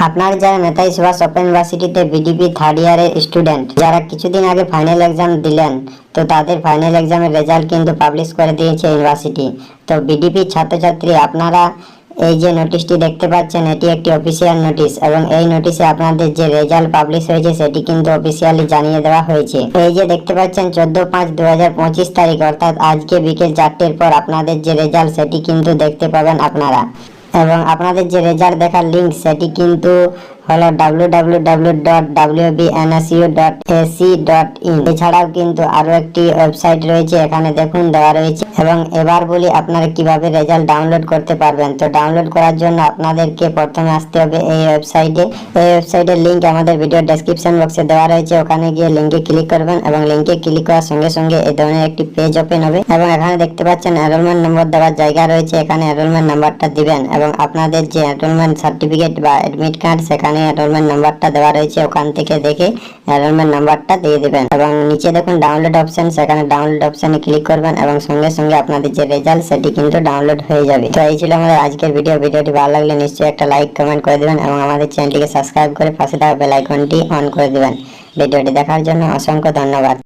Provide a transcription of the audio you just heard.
আপনার যারা নেতাজি সুভাষ ওপেন ইউনিভার্সিটিতে বিডিপি থার্ড ইয়ারের স্টুডেন্ট যারা কিছুদিন আগে ফাইনাল এক্সাম দিলেন, তো তাদের ফাইনাল এক্সামের রেজাল্ট কিন্তু পাবলিশ করে দিয়েছে ইউনিভার্সিটি। তো বিডিপি ছাত্রছাত্রী আপনারা এই যে নোটিশটি দেখতে পাচ্ছেন, এটি একটি অফিসিয়াল নোটিশ এবং এই নোটিশে আপনাদের যে রেজাল্ট পাবলিশ হয়েছে সেটি কিন্তু অফিসিয়ালি জানিয়ে দেওয়া হয়েছে। এই যে দেখতে পাচ্ছেন 14/5/2025 তারিখ, অর্থাৎ আজকে বিকেল 4টের পর আপনাদের যে রেজাল্ট সেটি কিন্তু দেখতে পাবেন আপনারা। এবং আপনাদের যে রেজাল্ট দেখার লিঙ্ক সেটি কিন্তু হলো www.wbnsu.ac.in। এছাড়াও কিন্তু আরো একটি ওয়েবসাইট রয়েছে, এখানে দেখুন দেওয়া রয়েছে। এবং এবার বলি আপনারা কিভাবে রেজাল্ট ডাউনলোড করতে পারবেন। তো ডাউনলোড করার জন্য আপনাদেরকে প্রথমে আসতে হবে এই ওয়েবসাইটে। এই ওয়েবসাইটের লিঙ্ক আমাদের ভিডিও ডেসক্রিপশন বক্সে দেওয়া রয়েছে, ওখানে গিয়ে লিঙ্কে ক্লিক করবেন এবং লিঙ্কে ক্লিক করার সঙ্গে সঙ্গে এই ধরনের একটি পেজ ওপেন হবে এবং এখানে দেখতে পাচ্ছেন এনরোলমেন্ট নম্বর দেওয়ার জায়গা রয়েছে, এখানে এনরোলমেন্ট নাম্বারটা দিবেন এবং আপনাদের যে এনরোলমেন্ট সার্টিফিকেট বা অ্যাডমিট কার্ড সেখানে এনরোলমেন্ট নাম্বারটা দেওয়া রয়েছে, ওখান থেকে দেখে এনরোলমেন্ট নাম্বারটা দিয়ে দিবেন এবং নিচে দেখুন ডাউনলোড অপশন, সেখানে ডাউনলোড অপশনে ক্লিক করবেন এবং সঙ্গে সঙ্গে আপনাদের যে রেজাল্ট সেটি কিন্তু ডাউনলোড হয়ে যাবে। তো এই ছিল আমাদের আজকের ভিডিওটি ভালো লাগলে নিশ্চয়ই একটা লাইক কমেন্ট করে দিবেন এবং আমাদের চ্যানেলটিকে সাবস্ক্রাইব করে পাশে থাকা বেল আইকনটি অন করে দিবেন। ভিডিওটি দেখার জন্য অসংখ্য ধন্যবাদ।